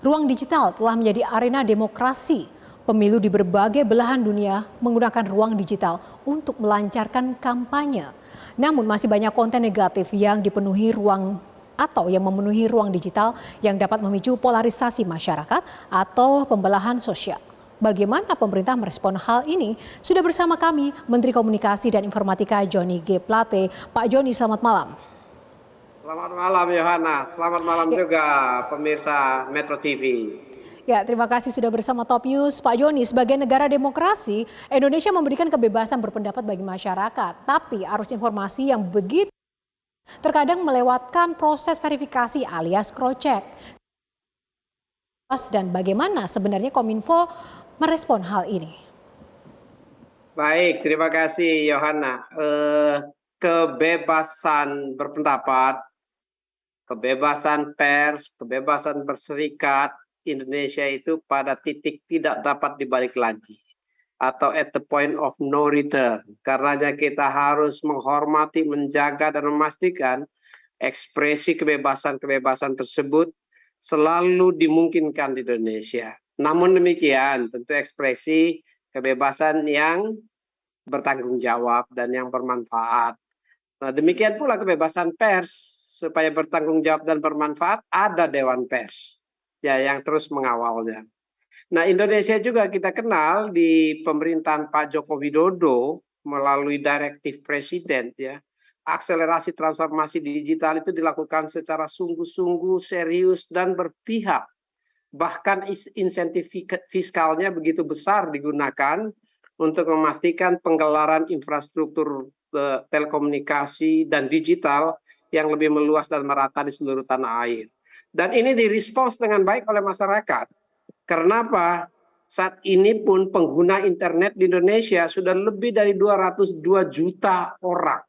Ruang digital telah menjadi arena demokrasi. Pemilu di berbagai belahan dunia menggunakan ruang digital untuk melancarkan kampanye. Namun masih banyak konten negatif yang dipenuhi ruang atau yang memenuhi ruang digital yang dapat memicu polarisasi masyarakat atau pembelahan sosial. Bagaimana pemerintah merespon hal ini? Sudah bersama kami Menteri Komunikasi dan Informatika Johnny G. Plate. Pak Johnny, selamat malam. Selamat malam Yohana, selamat malam Ya, juga pemirsa Metro TV. Ya, terima kasih sudah bersama Top News. Pak Joni, sebagai negara demokrasi, Indonesia memberikan kebebasan berpendapat bagi masyarakat. Tapi arus informasi yang begitu terkadang melewatkan proses verifikasi alias cross-check. Dan bagaimana sebenarnya Kominfo merespon hal ini? Baik, terima kasih Yohana. Kebebasan berpendapat, kebebasan pers, kebebasan berserikat, Indonesia itu pada titik tidak dapat dibalik lagi. Atau at the point of no return. Karenanya kita harus menghormati, menjaga, dan memastikan ekspresi kebebasan-kebebasan tersebut selalu dimungkinkan di Indonesia. Namun demikian, tentu ekspresi kebebasan yang bertanggung jawab dan yang bermanfaat. Nah, demikian pula kebebasan pers, supaya bertanggung jawab dan bermanfaat, ada Dewan Pers ya yang terus mengawalnya. Nah, Indonesia juga kita kenal di pemerintahan Pak Joko Widodo melalui direktif presiden ya. Akselerasi transformasi digital itu dilakukan secara sungguh-sungguh serius dan berpihak. Bahkan insentif fiskalnya begitu besar digunakan untuk memastikan penggelaran infrastruktur telekomunikasi dan digital yang lebih meluas dan merata di seluruh tanah air. Dan ini direspons dengan baik oleh masyarakat. Kenapa? Saat ini pun pengguna internet di Indonesia sudah lebih dari 202 juta orang.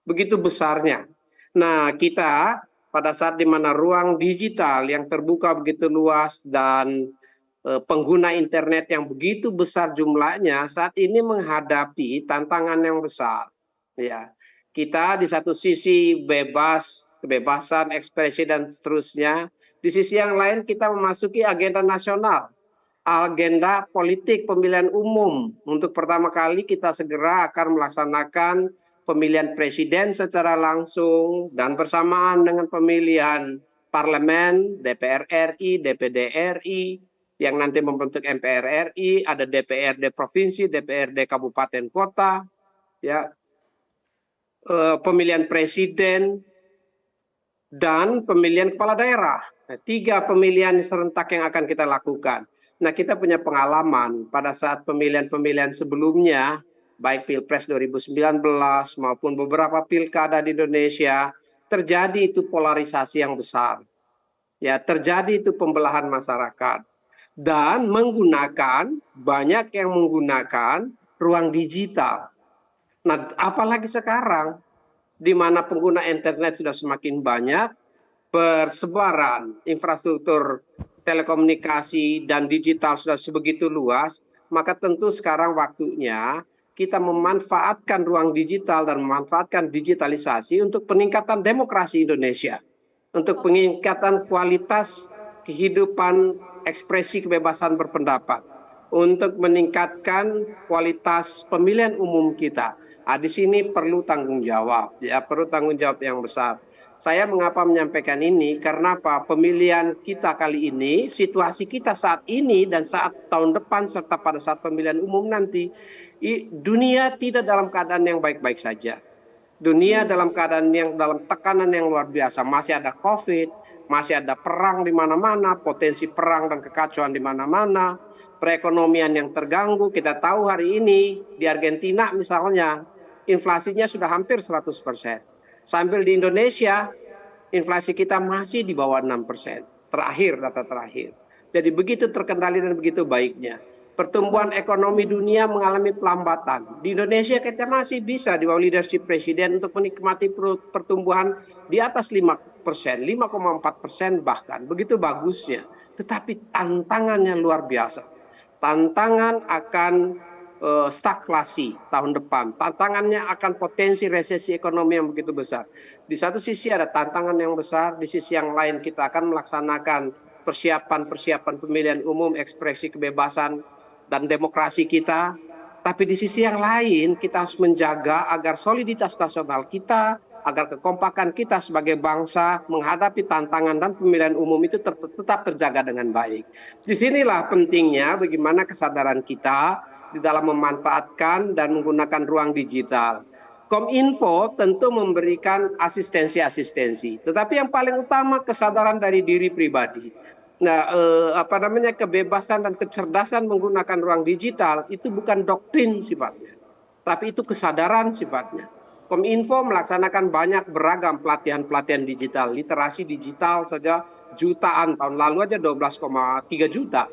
Begitu besarnya. Nah, kita pada saat di mana ruang digital yang terbuka begitu luas dan pengguna internet yang begitu besar jumlahnya, saat ini menghadapi tantangan yang besar. Ya, kita di satu sisi bebas, kebebasan ekspresi dan seterusnya. Di sisi yang lain kita memasuki agenda nasional, agenda politik pemilihan umum. Untuk pertama kali kita segera akan melaksanakan pemilihan presiden secara langsung dan bersamaan dengan pemilihan parlemen, DPR RI, DPD RI, yang nanti membentuk MPR RI, ada DPRD provinsi, DPRD kabupaten kota, ya, pemilihan presiden dan pemilihan kepala daerah. Nah, 3 pemilihan serentak yang akan kita lakukan. Nah, kita punya pengalaman pada saat pemilihan-pemilihan sebelumnya, baik Pilpres 2019 maupun beberapa pilkada di Indonesia, terjadi itu polarisasi yang besar. Ya, terjadi itu pembelahan masyarakat. Dan banyak yang menggunakan ruang digital. Nah, apalagi sekarang, di mana pengguna internet sudah semakin banyak, persebaran infrastruktur telekomunikasi dan digital sudah sebegitu luas, maka tentu sekarang waktunya kita memanfaatkan ruang digital dan memanfaatkan digitalisasi untuk peningkatan demokrasi Indonesia, untuk peningkatan kualitas kehidupan ekspresi kebebasan berpendapat, untuk meningkatkan kualitas pemilihan umum kita. Nah, di sini perlu tanggung jawab, ya, perlu tanggung jawab yang besar. Saya mengapa menyampaikan ini? Karena apa? Pemilihan kita kali ini, situasi kita saat ini dan saat tahun depan serta pada saat pemilihan umum nanti, dunia tidak dalam keadaan yang baik-baik saja. Dunia dalam keadaan yang dalam tekanan yang luar biasa. Masih ada COVID, masih ada perang di mana-mana, potensi perang dan kekacauan di mana-mana, perekonomian yang terganggu. Kita tahu hari ini di Argentina misalnya, inflasinya sudah hampir 100%. Sambil di Indonesia, inflasi kita masih di bawah 6%. Terakhir, data terakhir. Jadi begitu terkendali dan begitu baiknya. Pertumbuhan ekonomi dunia mengalami pelambatan. Di Indonesia kita masih bisa di bawah leadership presiden untuk menikmati pertumbuhan di atas 5%, 5,4% bahkan. Begitu bagusnya. Tetapi tantangannya luar biasa. Tantangan akan stagflasi tahun depan. Tantangannya akan potensi resesi ekonomi yang begitu besar. Di satu sisi ada tantangan yang besar, di sisi yang lain kita akan melaksanakan persiapan pemilihan umum, ekspresi kebebasan dan demokrasi kita. Tapi di sisi yang lain kita harus menjaga agar soliditas nasional kita, agar kekompakan kita sebagai bangsa menghadapi tantangan dan pemilihan umum itu tetap terjaga dengan baik. Disinilah pentingnya bagaimana kesadaran kita di dalam memanfaatkan dan menggunakan ruang digital. Kominfo tentu memberikan asistensi, tetapi yang paling utama kesadaran dari diri pribadi. Nah, kebebasan dan kecerdasan menggunakan ruang digital itu bukan doktrin sifatnya, tapi itu kesadaran sifatnya. Kominfo melaksanakan banyak beragam pelatihan-pelatihan digital, literasi digital saja jutaan, tahun lalu aja 12,3 juta.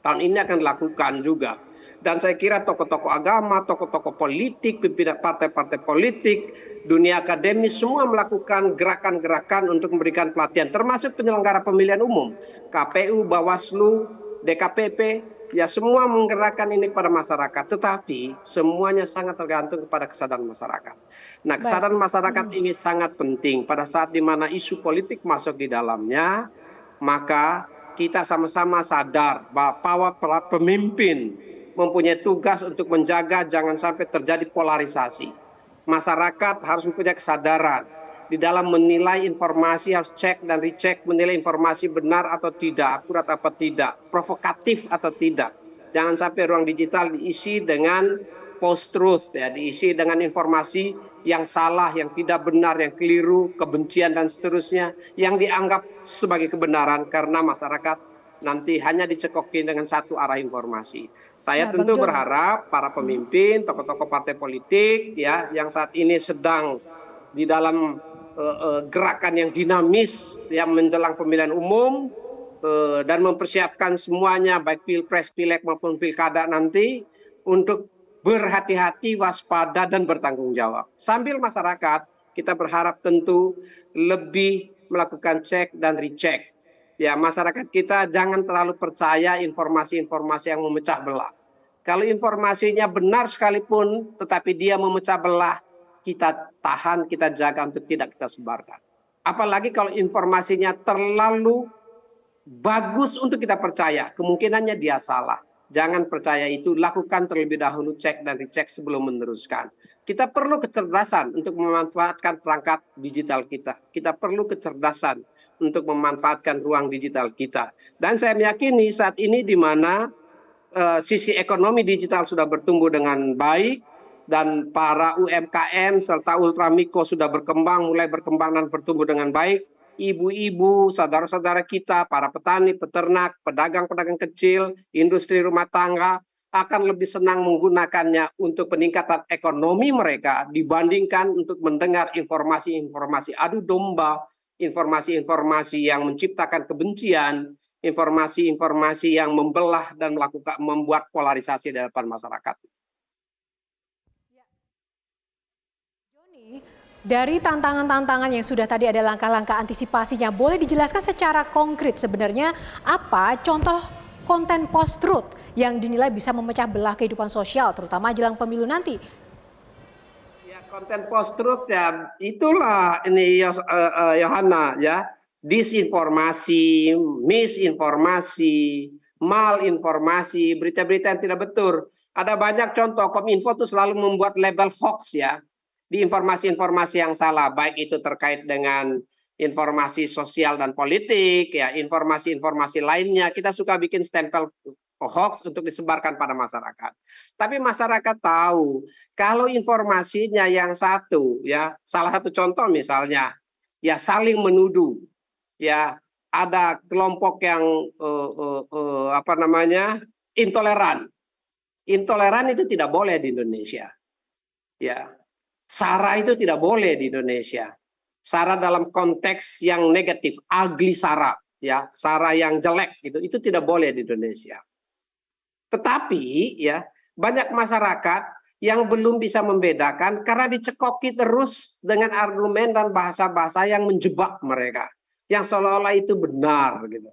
Tahun ini akan dilakukan juga. Dan saya kira tokoh-tokoh agama, tokoh-tokoh politik, pimpinan partai-partai politik, dunia akademis semua melakukan gerakan-gerakan untuk memberikan pelatihan, termasuk penyelenggara pemilihan umum, KPU, Bawaslu, DKPP, ya semua menggerakkan ini pada masyarakat. Tetapi semuanya sangat tergantung kepada kesadaran masyarakat. Nah, kesadaran masyarakat ini sangat penting pada saat di mana isu politik masuk di dalamnya, maka kita sama-sama sadar bahwa para pemimpin mempunyai tugas untuk menjaga jangan sampai terjadi polarisasi. Masyarakat harus mempunyai kesadaran di dalam menilai informasi, harus cek dan recheck, menilai informasi benar atau tidak, akurat apa tidak, provokatif atau tidak. Jangan sampai ruang digital diisi dengan post-truth, ya, diisi dengan informasi yang salah, yang tidak benar, yang keliru, kebencian dan seterusnya, yang dianggap sebagai kebenaran karena masyarakat nanti hanya dicekokin dengan satu arah informasi. Saya tentu berharap para pemimpin, tokoh-tokoh partai politik, ya, yang saat ini sedang di dalam gerakan yang dinamis, yang menjelang pemilihan umum dan mempersiapkan semuanya, baik pilpres, pileg maupun pilkada nanti, untuk berhati-hati, waspada dan bertanggung jawab. Sambil masyarakat, kita berharap tentu lebih melakukan cek dan recheck. Ya, masyarakat kita jangan terlalu percaya informasi-informasi yang memecah belah. Kalau informasinya benar sekalipun, tetapi dia memecah belah, kita tahan, kita jaga untuk tidak kita sebarkan. Apalagi kalau informasinya terlalu bagus untuk kita percaya, kemungkinannya dia salah. Jangan percaya itu, lakukan terlebih dahulu cek dan recheck sebelum meneruskan. Kita perlu kecerdasan untuk memanfaatkan perangkat digital kita. Kita perlu kecerdasan untuk memanfaatkan ruang digital kita. Dan saya meyakini saat ini di mana sisi ekonomi digital sudah bertumbuh dengan baik dan para UMKM serta ultramikro sudah berkembang, mulai berkembang dan bertumbuh dengan baik. Ibu-ibu, saudara-saudara kita, para petani, peternak, pedagang-pedagang kecil, industri rumah tangga akan lebih senang menggunakannya untuk peningkatan ekonomi mereka dibandingkan untuk mendengar informasi-informasi adu domba, informasi-informasi yang menciptakan kebencian, informasi-informasi yang membelah dan membuat polarisasi di hadapan masyarakat. Joni, dari tantangan-tantangan yang sudah tadi ada langkah-langkah antisipasinya, boleh dijelaskan secara konkret sebenarnya apa contoh konten post-truth yang dinilai bisa memecah belah kehidupan sosial, terutama jelang pemilu nanti? Konten post-truth ya itulah ini Yohana, ya, disinformasi, misinformasi, malinformasi, berita-berita yang tidak betul. Ada banyak contoh. Kominfo itu selalu membuat label hoax, ya, di informasi-informasi yang salah, baik itu terkait dengan informasi sosial dan politik, ya, informasi-informasi lainnya. Kita suka bikin stempel hoax untuk disebarkan pada masyarakat. Tapi masyarakat tahu kalau informasinya yang satu, ya, salah satu contoh misalnya, ya, saling menuduh, ya, ada kelompok yang intoleran. Intoleran itu tidak boleh di Indonesia, ya. Sara itu tidak boleh di Indonesia. Sara dalam konteks yang negatif, ugly sara, ya, sara yang jelek gitu, itu tidak boleh di Indonesia. Tetapi ya banyak masyarakat yang belum bisa membedakan karena dicekoki terus dengan argumen dan bahasa-bahasa yang menjebak mereka, yang seolah-olah itu benar gitu.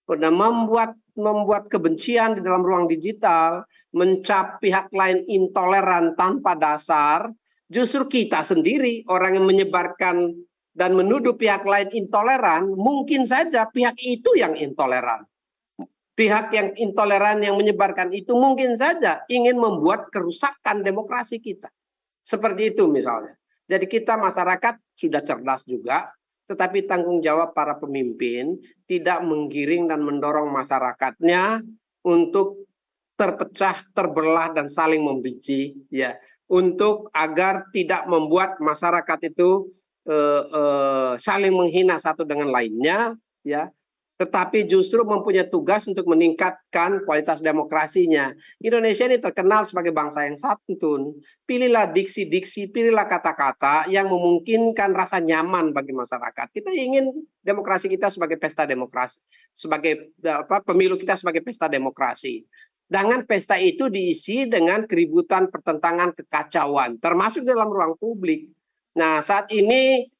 Sudah membuat kebencian di dalam ruang digital, mencap pihak lain intoleran tanpa dasar. Justru kita sendiri orang yang menyebarkan dan menuduh pihak lain intoleran, mungkin saja pihak itu yang intoleran. Pihak yang intoleran yang menyebarkan itu mungkin saja ingin membuat kerusakan demokrasi kita. Seperti itu misalnya. Jadi kita masyarakat sudah cerdas juga, tetapi tanggung jawab para pemimpin tidak menggiring dan mendorong masyarakatnya untuk terpecah, terbelah dan saling membenci, ya, untuk agar tidak membuat masyarakat itu saling menghina satu dengan lainnya, ya, tetapi justru mempunyai tugas untuk meningkatkan kualitas demokrasinya. Indonesia ini terkenal sebagai bangsa yang santun. Pilihlah diksi-diksi, pilihlah kata-kata yang memungkinkan rasa nyaman bagi masyarakat. Kita ingin demokrasi kita sebagai pesta demokrasi, sebagai pemilu kita sebagai pesta demokrasi. Dengan pesta itu diisi dengan keributan, pertentangan, kekacauan, termasuk dalam ruang publik. Nah, saat ini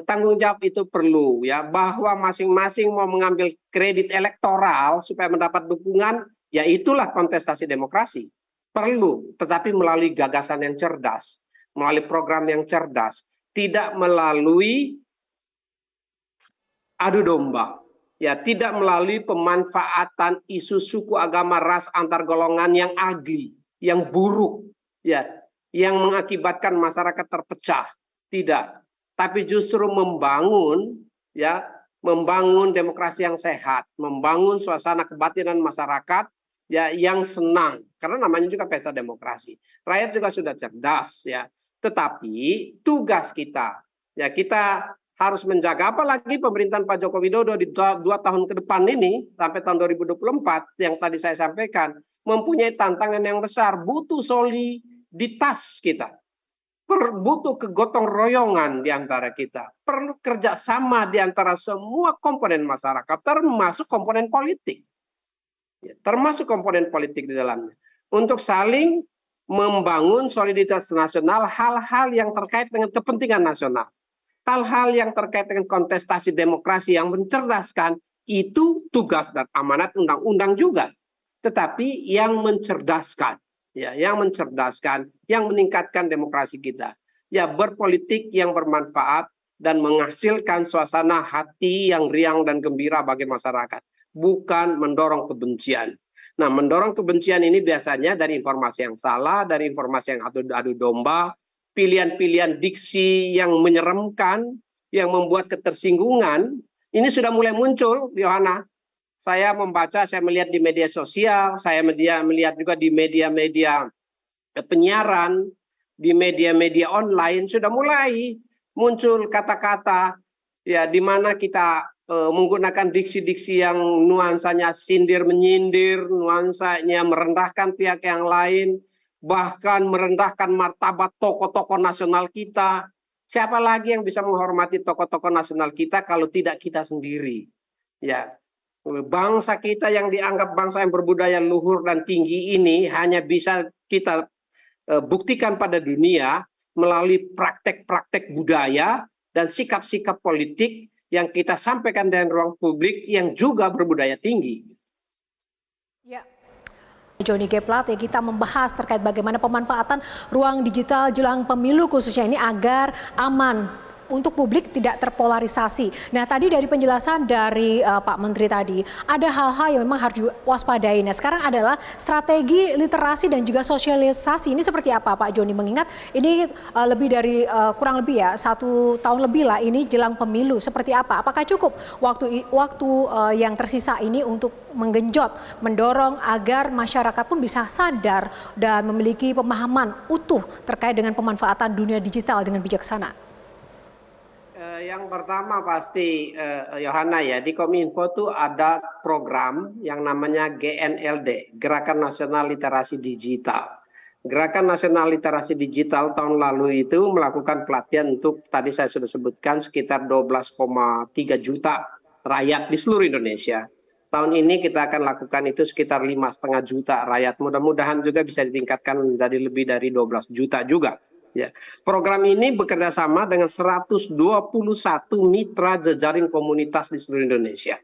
tanggung jawab itu perlu, ya, bahwa masing-masing mau mengambil kredit elektoral supaya mendapat dukungan, ya itulah kontestasi demokrasi. Perlu, tetapi melalui gagasan yang cerdas, melalui program yang cerdas, tidak melalui adu domba, ya, tidak melalui pemanfaatan isu suku, agama, ras antar golongan yang ugly, yang buruk, ya, yang mengakibatkan masyarakat terpecah. Tidak, tapi justru membangun, ya, membangun demokrasi yang sehat, membangun suasana kebatinan masyarakat, ya, yang senang, karena namanya juga pesta demokrasi. Rakyat juga sudah cerdas, ya, tetapi tugas kita, ya, kita harus menjaga, apalagi pemerintahan Pak Joko Widodo di 2 tahun ke depan ini sampai tahun 2024 yang tadi saya sampaikan mempunyai tantangan yang besar, butuh soliditas kita. Butuh kegotong royongan di antara kita, perlu kerjasama di antara semua komponen masyarakat, termasuk komponen politik, ya, termasuk komponen politik di dalamnya, untuk saling membangun soliditas nasional, hal-hal yang terkait dengan kepentingan nasional, hal-hal yang terkait dengan kontestasi demokrasi yang mencerdaskan, itu tugas dan amanat undang-undang juga, tetapi yang mencerdaskan. Ya, yang mencerdaskan, yang meningkatkan demokrasi kita. Ya, berpolitik yang bermanfaat dan menghasilkan suasana hati yang riang dan gembira bagi masyarakat, bukan mendorong kebencian. Nah, mendorong kebencian ini biasanya dari informasi yang salah, dari informasi yang adu domba, pilihan-pilihan diksi yang menyeramkan, yang membuat ketersinggungan. Ini sudah mulai muncul, Yohana. Saya membaca, saya melihat di media sosial, saya melihat juga di media-media penyiaran, di media-media online sudah mulai muncul kata-kata, ya, di mana kita menggunakan diksi-diksi yang nuansanya sindir menyindir, nuansanya merendahkan pihak yang lain, bahkan merendahkan martabat tokoh-tokoh nasional kita. Siapa lagi yang bisa menghormati tokoh-tokoh nasional kita kalau tidak kita sendiri? Ya, bangsa kita yang dianggap bangsa yang berbudaya luhur dan tinggi ini hanya bisa kita buktikan pada dunia melalui praktek-praktek budaya dan sikap-sikap politik yang kita sampaikan dalam ruang publik yang juga berbudaya tinggi. Ya. Joni G. Plate, kita membahas terkait bagaimana pemanfaatan ruang digital jelang pemilu khususnya ini agar aman untuk publik tidak terpolarisasi. Nah, tadi dari penjelasan dari Pak Menteri tadi, ada hal-hal yang memang harus diwaspadai. Nah, sekarang adalah strategi literasi dan juga sosialisasi. Ini seperti apa, Pak Joni? Mengingat ini lebih dari kurang lebih ya 1 tahun lebih lah ini jelang pemilu. Seperti apa? Apakah cukup waktu yang tersisa ini untuk menggenjot, mendorong agar masyarakat pun bisa sadar dan memiliki pemahaman utuh terkait dengan pemanfaatan dunia digital dengan bijaksana? Yang pertama pasti Yohana, ya, di Kominfo tuh ada program yang namanya GNLD, Gerakan Nasional Literasi Digital. Gerakan Nasional Literasi Digital tahun lalu itu melakukan pelatihan untuk, tadi saya sudah sebutkan, sekitar 12,3 juta rakyat di seluruh Indonesia. Tahun ini kita akan lakukan itu sekitar 5,5 juta rakyat. Mudah-mudahan juga bisa ditingkatkan menjadi lebih dari 12 juta juga. Ya, program ini bekerja sama dengan 121 mitra jejaring komunitas di seluruh Indonesia.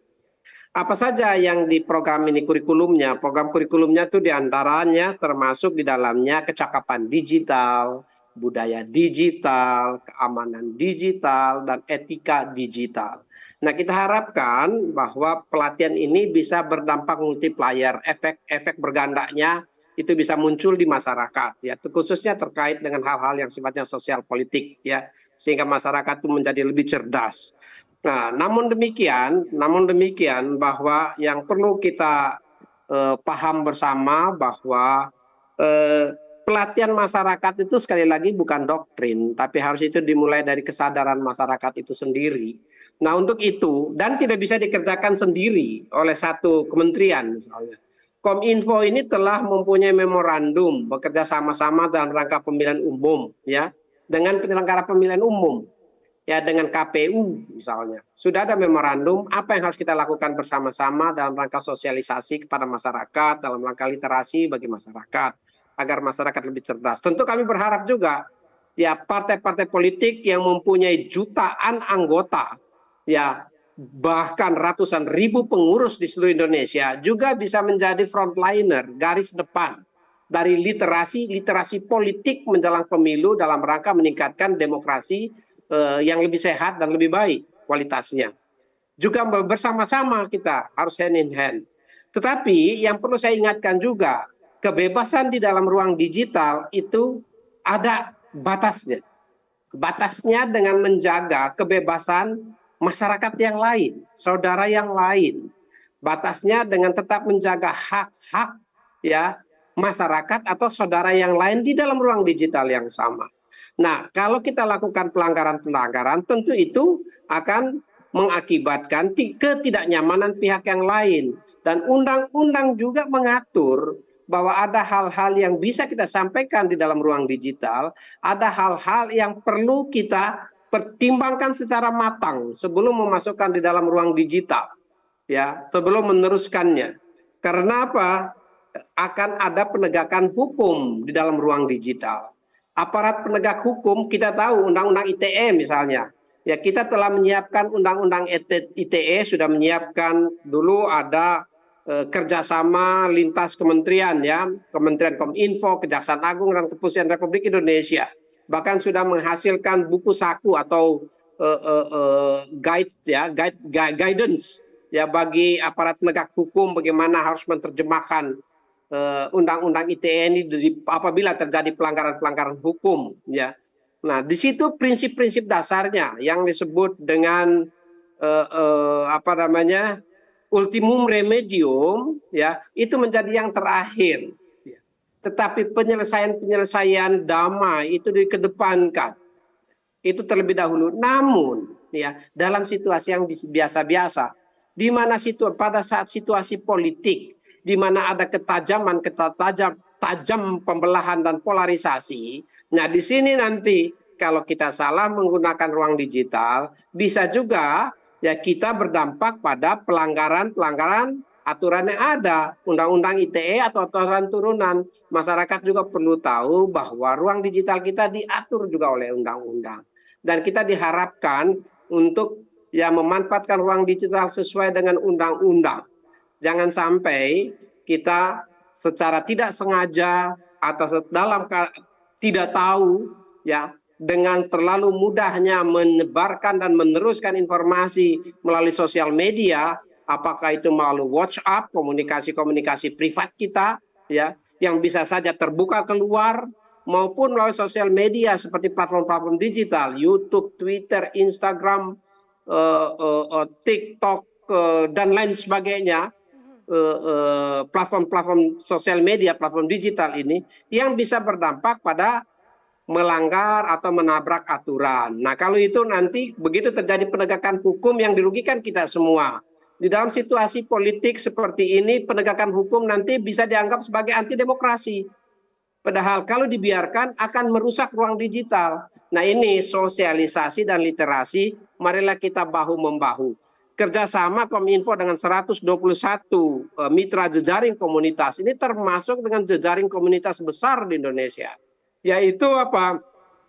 Apa saja yang di program ini kurikulumnya? Program kurikulumnya itu diantaranya termasuk di dalamnya kecakapan digital, budaya digital, keamanan digital, dan etika digital. Nah, kita harapkan bahwa pelatihan ini bisa berdampak multiplier, efek bergandanya itu bisa muncul di masyarakat, ya, khususnya terkait dengan hal-hal yang sifatnya sosial politik, ya, sehingga masyarakat itu menjadi lebih cerdas. Nah, namun demikian bahwa yang perlu kita paham bersama bahwa pelatihan masyarakat itu sekali lagi bukan doktrin, tapi harus itu dimulai dari kesadaran masyarakat itu sendiri. Nah, untuk itu, dan tidak bisa dikerjakan sendiri oleh satu kementerian misalnya. Kominfo ini telah mempunyai memorandum bekerja sama-sama dalam rangka pemilihan umum, ya, dengan penyelenggara pemilihan umum, ya, dengan KPU misalnya. Sudah ada memorandum apa yang harus kita lakukan bersama-sama dalam rangka sosialisasi kepada masyarakat, dalam rangka literasi bagi masyarakat, agar masyarakat lebih cerdas. Tentu kami berharap juga, ya, partai-partai politik yang mempunyai jutaan anggota, ya, bahkan ratusan ribu pengurus di seluruh Indonesia juga bisa menjadi frontliner, garis depan dari literasi politik menjelang pemilu dalam rangka meningkatkan demokrasi yang lebih sehat dan lebih baik kualitasnya. Juga bersama-sama kita harus hand in hand. Tetapi yang perlu saya ingatkan juga, kebebasan di dalam ruang digital itu ada batasnya. Batasnya dengan menjaga kebebasan masyarakat yang lain, saudara yang lain. Batasnya dengan tetap menjaga hak-hak, ya, masyarakat atau saudara yang lain di dalam ruang digital yang sama. Nah, kalau kita lakukan pelanggaran-pelanggaran, tentu itu akan mengakibatkan ketidaknyamanan pihak yang lain. Dan undang-undang juga mengatur bahwa ada hal-hal yang bisa kita sampaikan di dalam ruang digital, ada hal-hal yang perlu kita pertimbangkan secara matang sebelum memasukkan di dalam ruang digital, ya, sebelum meneruskannya. Karena apa? Akan ada penegakan hukum di dalam ruang digital. Aparat penegak hukum, kita tahu undang-undang ITE misalnya, ya, kita telah menyiapkan undang-undang ITE, sudah menyiapkan dulu ada kerjasama lintas kementerian, ya, Kementerian Kominfo, Kejaksaan Agung, dan Kepolisian Republik Indonesia. Bahkan sudah menghasilkan buku saku atau guide, ya, guidance, ya, bagi aparat penegak hukum bagaimana harus menerjemahkan undang-undang ITE ini apabila terjadi pelanggaran-pelanggaran hukum, ya. Nah, di situ prinsip-prinsip dasarnya yang disebut dengan apa namanya, ultimum remedium, ya, itu menjadi yang terakhir. Tetapi penyelesaian damai itu dikedepankan. Itu terlebih dahulu. Namun, ya, dalam situasi yang biasa-biasa, di mana pada saat situasi politik, di mana ada tajam pembelahan dan polarisasi. Nah, di sini nanti kalau kita salah menggunakan ruang digital, bisa juga, ya, kita berdampak pada pelanggaran aturan yang ada, undang-undang ITE atau aturan turunan. Masyarakat juga perlu tahu bahwa ruang digital kita diatur juga oleh undang-undang. Dan kita diharapkan untuk, ya, memanfaatkan ruang digital sesuai dengan undang-undang. Jangan sampai kita secara tidak sengaja atau dalam tidak tahu, ya, dengan terlalu mudahnya menyebarkan dan meneruskan informasi melalui sosial media, apakah itu melalui WhatsApp, komunikasi privat kita, ya, yang bisa saja terbuka keluar, maupun melalui sosial media seperti platform-platform digital, YouTube, Twitter, Instagram, TikTok, dan lain sebagainya. Platform-platform sosial media, platform digital ini yang bisa berdampak pada melanggar atau menabrak aturan. Nah, kalau itu nanti begitu terjadi penegakan hukum yang dirugikan kita semua. Di dalam situasi politik seperti ini, penegakan hukum nanti bisa dianggap sebagai anti demokrasi. Padahal kalau dibiarkan akan merusak ruang digital. Nah, ini sosialisasi dan literasi, marilah kita bahu-membahu. Kerjasama Kominfo dengan 121 mitra jejaring komunitas ini termasuk dengan jejaring komunitas besar di Indonesia, yaitu apa,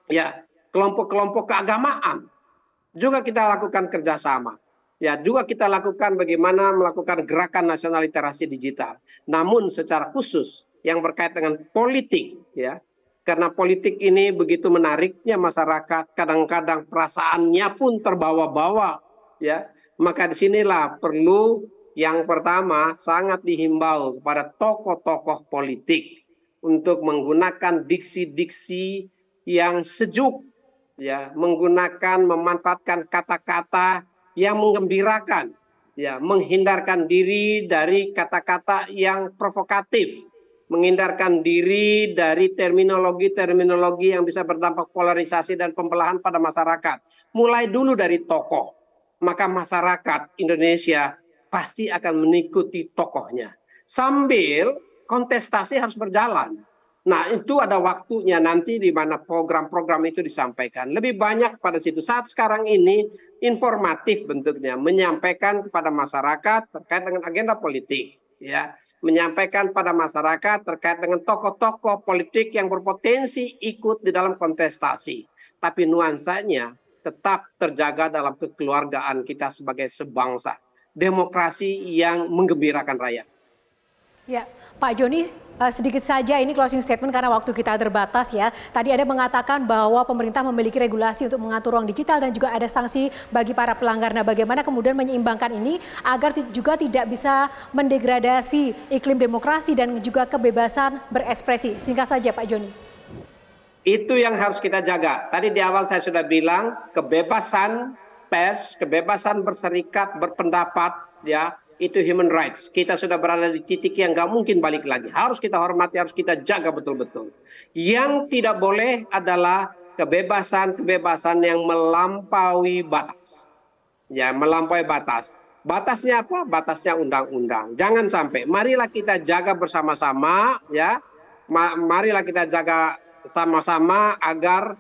ya, kelompok-kelompok keagamaan juga kita lakukan kerjasama, ya, juga kita lakukan bagaimana melakukan gerakan nasional literasi digital. Namun secara khusus yang berkait dengan politik, ya, Karena politik ini begitu menariknya masyarakat, kadang-kadang perasaannya pun terbawa-bawa, ya. Maka disinilah perlu yang pertama sangat dihimbau kepada tokoh-tokoh politik untuk menggunakan diksi-diksi yang sejuk, ya, memanfaatkan kata-kata yang menggembirakan, ya, menghindarkan diri dari kata-kata yang provokatif, menghindarkan diri dari terminologi-terminologi yang bisa berdampak polarisasi dan pembelahan pada masyarakat. Mulai dulu dari tokoh, maka masyarakat Indonesia pasti akan mengikuti tokohnya. Sambil kontestasi harus berjalan. Nah, itu ada waktunya nanti di mana program-program itu disampaikan. Lebih banyak pada situ. Saat sekarang ini informatif bentuknya, menyampaikan kepada masyarakat terkait dengan agenda politik, ya. Menyampaikan pada masyarakat terkait dengan tokoh-tokoh politik yang berpotensi ikut di dalam kontestasi. Tapi nuansanya tetap terjaga dalam kekeluargaan kita sebagai sebangsa. Demokrasi yang menggembirakan rakyat. Ya, Pak Joni, sedikit saja ini closing statement karena waktu kita terbatas ya. Tadi ada mengatakan bahwa pemerintah memiliki regulasi untuk mengatur ruang digital dan juga ada sanksi bagi para pelanggar. Nah, bagaimana kemudian menyeimbangkan ini agar juga tidak bisa mendegradasi iklim demokrasi dan juga kebebasan berekspresi. Singkat saja Pak Joni. Itu yang harus kita jaga. Tadi di awal saya sudah bilang kebebasan pers, kebebasan berserikat, berpendapat, ya, itu human rights. Kita sudah berada di titik yang nggak mungkin balik lagi. Harus kita hormati, harus kita jaga betul-betul. Yang tidak boleh adalah kebebasan-kebebasan yang melampaui batas. Ya, melampaui batas. Batasnya apa? Batasnya undang-undang. Jangan sampai. Marilah kita jaga bersama-sama, ya. Marilah kita jaga sama-sama agar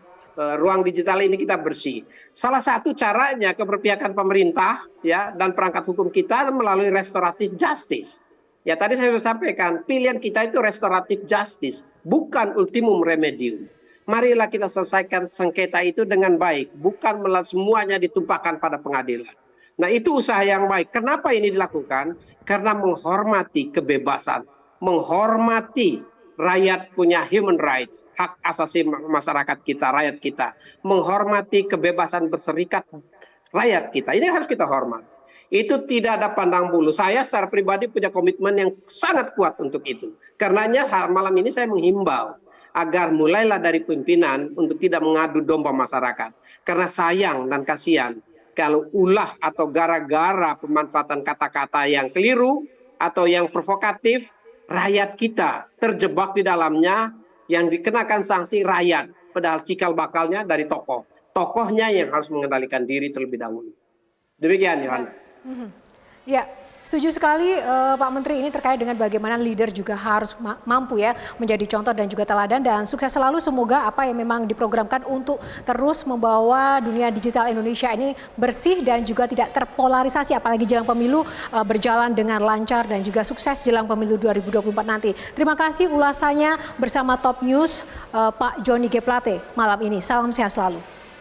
ruang digital ini kita bersih. Salah satu caranya keberpihakan pemerintah, ya, dan perangkat hukum kita melalui restoratif justice. Ya, tadi saya sudah sampaikan, pilihan kita itu restoratif justice, bukan ultimum remedium. Marilah kita selesaikan sengketa itu dengan baik, bukan semuanya ditumpahkan pada pengadilan. Nah, itu usaha yang baik. Kenapa ini dilakukan? Karena menghormati kebebasan, menghormati rakyat punya human rights, hak asasi masyarakat kita, rakyat kita. Menghormati kebebasan berserikat rakyat kita. Ini harus kita hormat. Itu tidak ada pandang bulu. Saya secara pribadi punya komitmen yang sangat kuat untuk itu. Karenanya malam ini saya menghimbau agar mulailah dari pimpinan untuk tidak mengadu domba masyarakat. Karena sayang dan kasihan kalau ulah atau gara-gara pemanfaatan kata-kata yang keliru atau yang provokatif, rakyat kita terjebak di dalamnya, yang dikenakan sanksi rakyat. Padahal cikal bakalnya dari tokoh. Tokohnya yang harus mengendalikan diri terlebih dahulu. Demikian, Yohana. Ya, setuju sekali Pak Menteri, ini terkait dengan bagaimana leader juga harus mampu ya menjadi contoh dan juga teladan, dan sukses selalu. Semoga apa yang memang diprogramkan untuk terus membawa dunia digital Indonesia ini bersih dan juga tidak terpolarisasi, apalagi jelang pemilu berjalan dengan lancar dan juga sukses jelang pemilu 2024 nanti. Terima kasih ulasannya bersama Top News Pak Joni G. Plate malam ini. Salam sehat selalu.